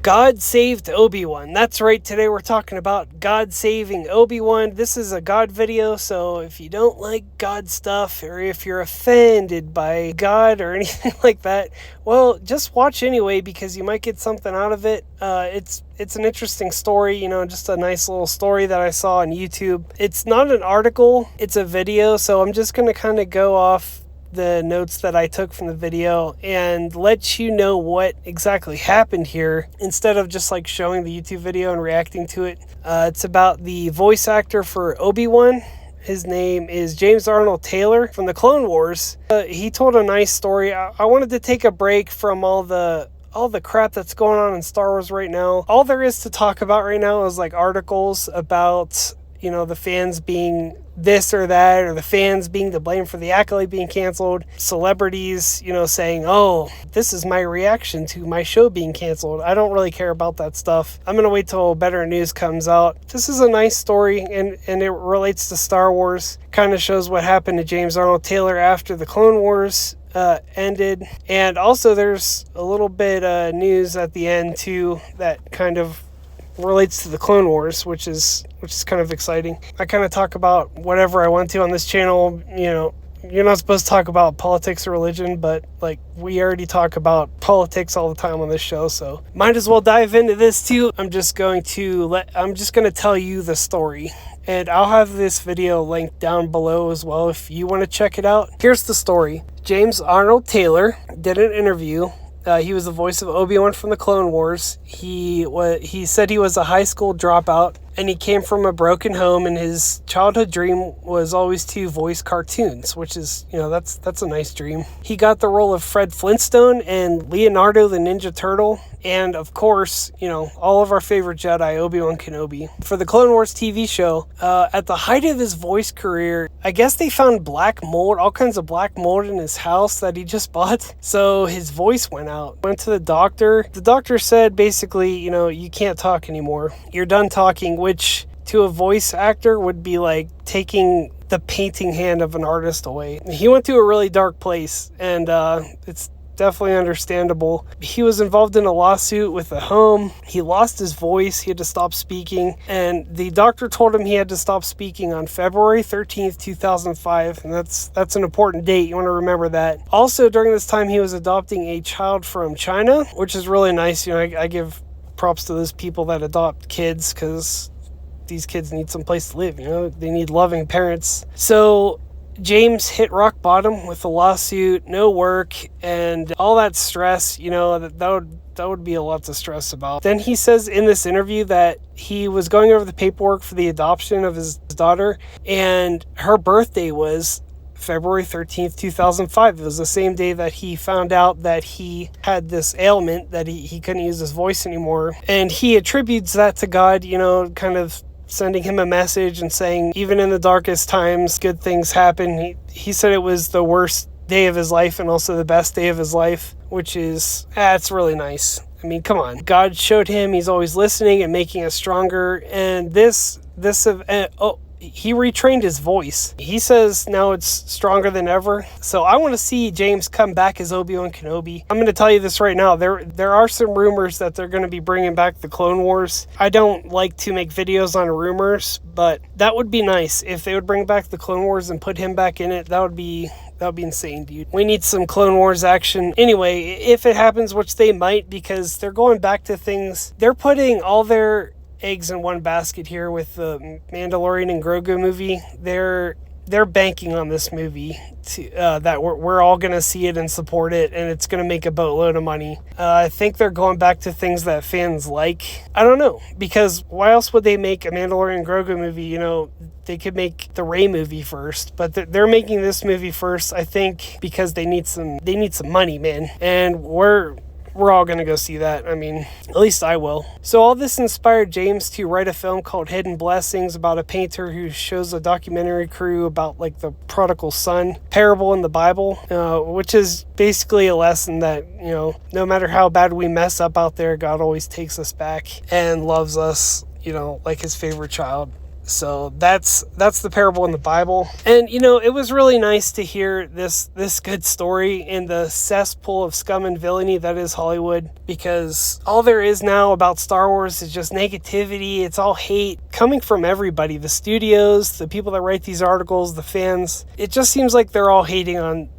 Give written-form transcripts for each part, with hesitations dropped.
God saved Obi-Wan. That's right, today we're talking about God saving Obi-Wan. This is a God video, so if you don't like God stuff, or if you're offended by God or anything like that, well, just watch anyway, because you might get something out of it. It's an interesting story, just a nice little story that I saw on YouTube. It's not an article, it's a video, so I'm just going to kind of go off the notes that I took from the video and let you know what exactly happened here, instead of just like showing the YouTube video and reacting to it. It's about the voice actor for Obi-Wan. His name is James Arnold Taylor from the Clone Wars. He told a nice story. I wanted to take a break from all the crap that's going on in Star Wars right now. All there is to talk about right now is like articles about the fans being this or that, or the fans being to blame for the Accolade being canceled, celebrities, saying, oh, this is my reaction to my show being canceled. I don't really care about that stuff. I'm going to wait till better news comes out. This is a nice story, and it relates to Star Wars. Kind of shows what happened to James Arnold Taylor after the Clone Wars ended. And also there's a little bit of news at the end too that kind of relates to the Clone Wars, which is kind of exciting. I kind of talk about whatever I want to on this channel. You're not supposed to talk about politics or religion, but like we already talk about politics all the time on this show, so might as well dive into this too. I'm just going to tell you the story, and I'll have this video linked down below as well if you want to check it out. Here's the story. James Arnold Taylor did an interview. He was the voice of Obi-Wan from the Clone Wars. He said he was a high school dropout, and he came from a broken home, and his childhood dream was always to voice cartoons, which is, that's a nice dream. He got the role of Fred Flintstone and Leonardo the Ninja Turtle, and of course, all of our favorite Jedi, Obi-Wan Kenobi. For the Clone Wars TV show, at the height of his voice career, I guess they found black mold, all kinds of black mold in his house that he just bought, so his voice went out. Went to the doctor. The doctor said basically, you can't talk anymore. You're done talking, which to a voice actor would be like taking the painting hand of an artist away. He went to a really dark place, and it's definitely understandable. He was involved in a lawsuit with a home. He lost his voice. He had to stop speaking, and the doctor told him he had to stop speaking on February 13th, 2005, and that's an important date. You want to remember that. Also, during this time, he was adopting a child from China, which is really nice. I give props to those people that adopt kids, because these kids need some place to live. They need loving parents. So James hit rock bottom with the lawsuit, no work, and all that stress. That would be a lot to stress about. Then he says in this interview that he was going over the paperwork for the adoption of his daughter, and her birthday was February 13th, 2005. It was the same day that he found out that he had this ailment, that he couldn't use his voice anymore. And he attributes that to God, kind of sending him a message and saying, even in the darkest times, good things happen. He said it was the worst day of his life and also the best day of his life, which is, it's really nice. I mean, come on. God showed him he's always listening and making us stronger. And he retrained his voice. He says now it's stronger than ever. So I want to see James come back as Obi-Wan Kenobi. I'm going to tell you this right now. There are some rumors that they're going to be bringing back the Clone Wars. I don't like to make videos on rumors, but that would be nice if they would bring back the Clone Wars and put him back in it. That would be insane, dude. We need some Clone Wars action. Anyway, if it happens, which they might, because they're going back to things. They're putting all their eggs in one basket here with the Mandalorian and Grogu movie. They're banking on this movie that we're all gonna see it and support it, and it's gonna make a boatload of money. I think they're going back to things that fans like. I don't know, because why else would they make a Mandalorian Grogu movie? They could make the Rey movie first, but they're making this movie first, I think, because they need some money, man. And we're all going to go see that. I mean, at least I will. So all this inspired James to write a film called Hidden Blessings, about a painter who shows a documentary crew about like the prodigal son parable in the Bible, which is basically a lesson that, no matter how bad we mess up out there, God always takes us back and loves us, like his favorite child. So that's the parable in the Bible. And it was really nice to hear this good story in the cesspool of scum and villainy that is Hollywood, because all there is now about Star Wars is just negativity. It's all hate coming from everybody, the studios, the people that write these articles, the fans. It just seems like they're all hating on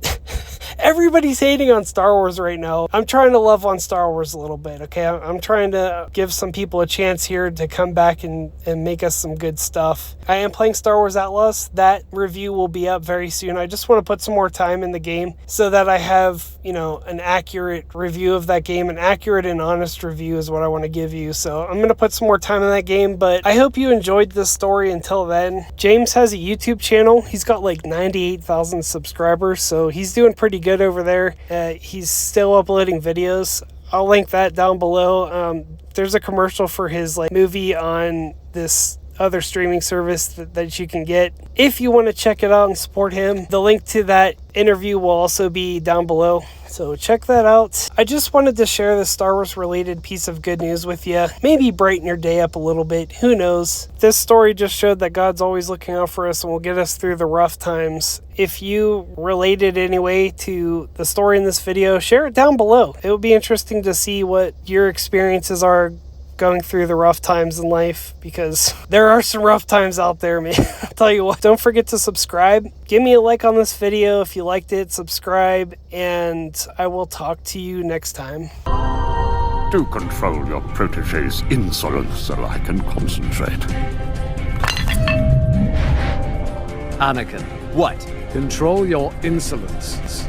everybody's hating on Star Wars right now. I'm trying to love on Star Wars a little bit, okay? I'm trying to give some people a chance here to come back and make us some good stuff. I am playing Star Wars Outlaws. That review will be up very soon. I just want to put some more time in the game so that I have, an accurate review of that game. An accurate and honest review is what I want to give you. So I'm going to put some more time in that game, but I hope you enjoyed this story until then. James has a YouTube channel. He's got like 98,000 subscribers, so he's doing pretty good over there. He's still uploading videos. I'll link that down below. There's a commercial for his movie on this other streaming service that you can get if you want to check it out and support him. The link to that interview will also be down below, so check that out. I just wanted to share this Star Wars related piece of good news with you. Maybe brighten your day up a little bit. Who knows? This story just showed that God's always looking out for us and will get us through the rough times. If you related anyway to the story in this video, share it down below. It would be interesting to see what your experiences are going through the rough times in life, because there are some rough times out there, man. I'll tell you what, don't forget to subscribe. Give me a like on this video if you liked it. Subscribe, and I will talk to you next time. Do control your protege's insolence so I can concentrate. Anakin, what? Control your insolence.